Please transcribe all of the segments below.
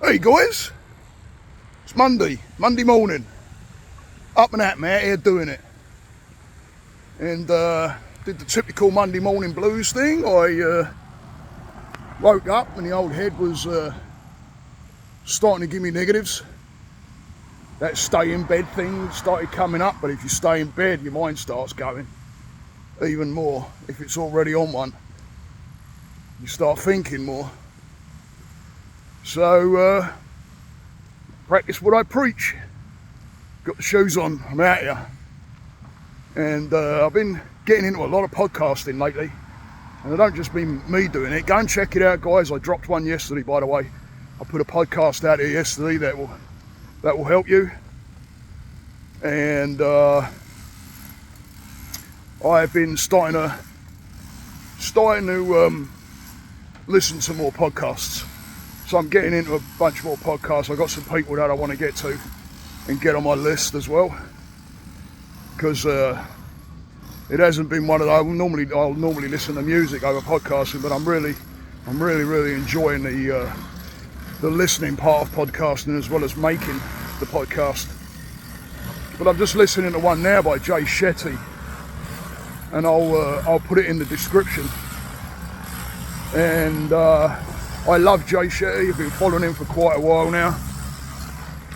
Hey guys, it's Monday morning. Up and at me out here doing it. And did the typical Monday morning blues thing. I woke up and the old head was starting to give me negatives. That stay in bed thing started coming up, but if you stay in bed, your mind starts going even more. If it's already on one, you start thinking more. So, practice what I preach. Got the shoes on, I'm out here. And I've been getting into a lot of podcasting lately. And it don't just be me doing it. Go and check it out, guys. I dropped one yesterday, by the way. I put a podcast out there yesterday that will help you. And I've been starting to listen to more podcasts. So I'm getting into a bunch more podcasts. I've got some people that I want to get to and get on my list as well, because it hasn't been one of those. I'll normally listen to music over podcasting, but I'm really enjoying the listening part of podcasting as well as making the podcast. But I'm just listening to one now by Jay Shetty, and I'll put it in the description. And I love Jay Shetty. I've been following him for quite a while now.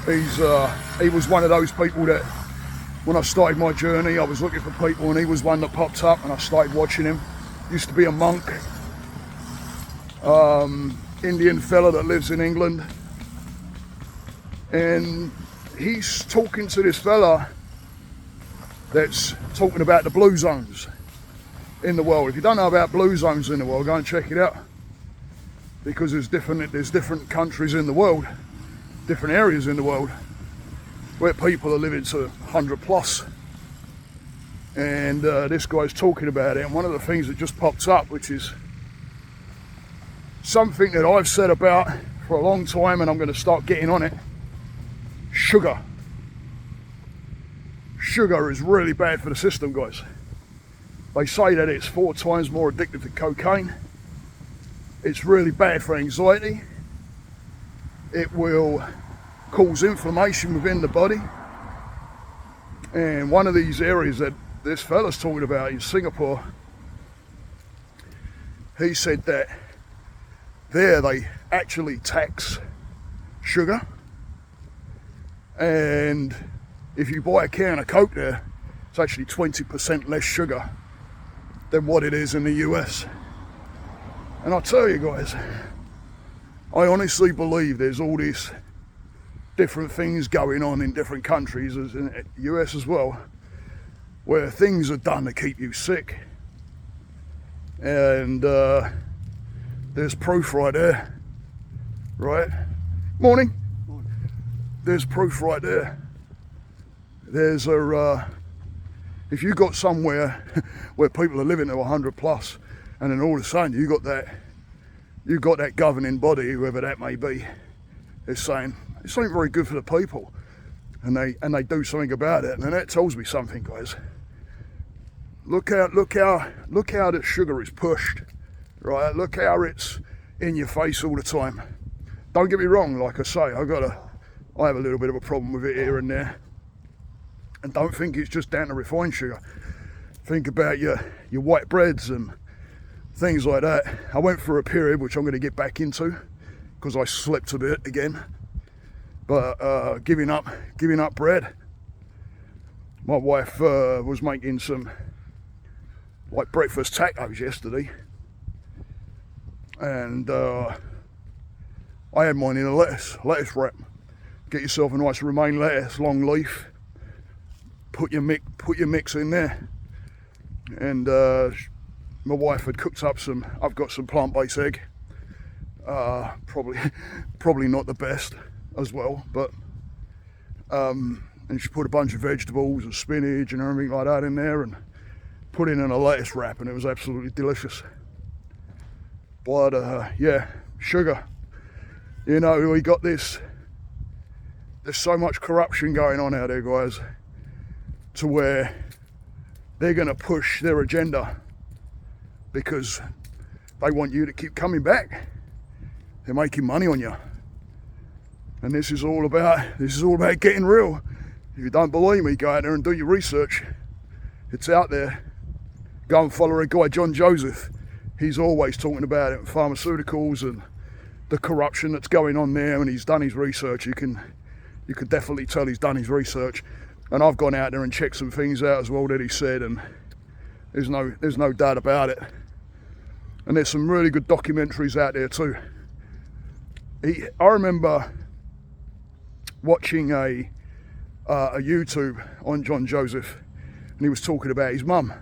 He was one of those people that, when I started my journey, I was looking for people, and he was one that popped up, and I started watching him. Used to be a monk, Indian fella that lives in England, and he's talking to this fella that's talking about the blue zones in the world. If you don't know about blue zones in the world, go and check it out, because there's different countries in the world, different areas in the world where people are living to 100 plus. And this guy's talking about it, and one of the things that just popped up, which is something that I've said about for a long time, and I'm going to start getting on it: sugar. Sugar is really bad for the system, guys. They say that it's 4 times more addictive than cocaine. It's really bad for anxiety. It will cause inflammation within the body. And one of these areas that this fella's talking about in Singapore, he said that there they actually tax sugar. And if you buy a can of Coke there, it's actually 20% less sugar than what it is in the US. And I'll tell you guys, I honestly believe there's all these different things going on in different countries, as in the US as well, where things are done to keep you sick. And there's proof right there, right? Morning. There's proof right there. There's if you got somewhere where people are living to 100 plus, and then all of a sudden you got that governing body, whoever that may be, is saying it's not very good for the people, and they do something about it, and then that tells me something, guys. Look how the sugar is pushed, right? Look how it's in your face all the time. Don't get me wrong, like I say, I have a little bit of a problem with it here and there, and don't think it's just down to refined sugar. Think about your white breads and things like that. I went through a period which I'm going to get back into, because I slipped a bit again. But giving up bread. My wife was making some like breakfast tacos yesterday, and I had mine in a lettuce wrap. Get yourself a nice romaine lettuce, long leaf. Put your mix in there, and my wife had cooked up I've got some plant-based egg, probably not the best as well, but and she put a bunch of vegetables and spinach and everything like that in there, and put it in a lettuce wrap, and it was absolutely delicious. But yeah, sugar, you know, we got this, there's so much corruption going on out there, guys, to where they're going to push their agenda because they want you to keep coming back. They're making money on you. And this is all about getting real. If you don't believe me, go out there and do your research. It's out there. Go and follow a guy, John Joseph. He's always talking about it, pharmaceuticals and the corruption that's going on there, and he's done his research. You can definitely tell he's done his research. And I've gone out there and checked some things out as well that he said, and there's no doubt about it. And there's some really good documentaries out there too. I remember watching a YouTube on John Joseph, and he was talking about his mum,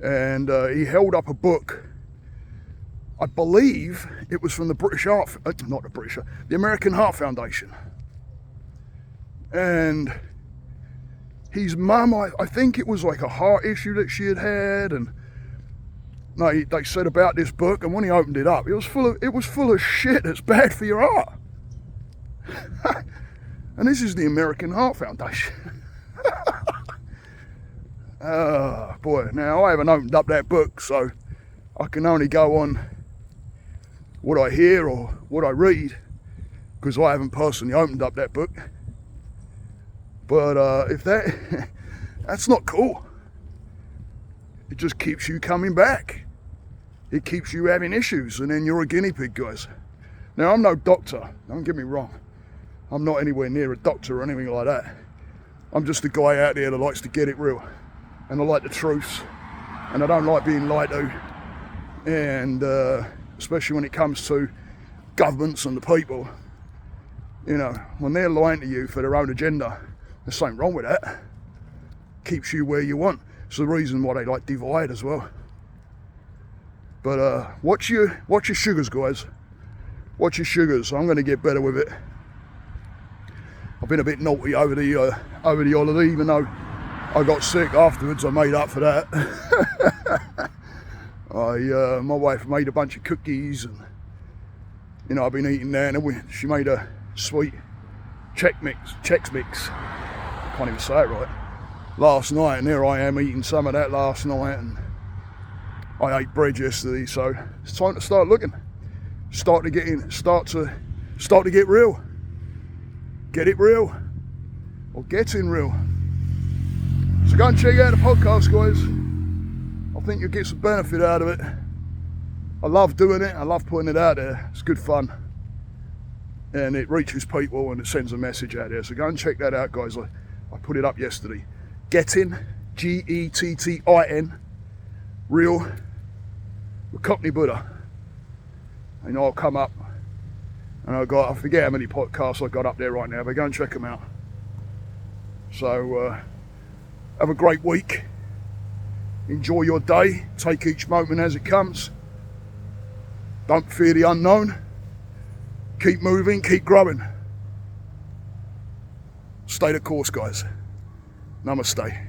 and he held up a book. I believe it was from the the American Heart Foundation, and his mum, I think it was like a heart issue that she had, and they said about this book, and when he opened it up, it was full of shit that's bad for your heart. And this is the American Heart Foundation. Oh boy, now I haven't opened up that book, so I can only go on what I hear or what I read, because I haven't personally opened up that book. But if that's not cool. It just keeps you coming back. It keeps you having issues, and then you're a guinea pig, guys. Now, I'm no doctor, don't get me wrong. I'm not anywhere near a doctor or anything like that. I'm just a guy out there that likes to get it real. And I like the truth. And I don't like being lied to. And especially when it comes to governments and the people. You know, when they're lying to you for their own agenda, there's something wrong with that. Keeps you where you want. It's the reason why they like divide as well. But watch your sugars, guys. Watch your sugars. I'm going to get better with it. I've been a bit naughty over the holiday, even though I got sick afterwards. I made up for that. My wife made a bunch of cookies, and I've been eating that. And she made a sweet Chex Mix. I can't even say it right. Last night, and there I am eating some of that last night, and I ate bread yesterday. So it's time to start looking, start to get real. Get it real, or getting real. So go and check out the podcast, guys. I think you'll get some benefit out of it. I love doing it. I love putting it out there. It's good fun. And it reaches people and it sends a message out there. So go and check that out, guys. I put it up yesterday. Getting, Gettin, real, with Cockney Buddha. And I'll come up. And I forget how many podcasts I got up there right now, but go and check them out. So have a great week. Enjoy your day. Take each moment as it comes. Don't fear the unknown. Keep moving, keep growing. Stay the course, guys. Namaste.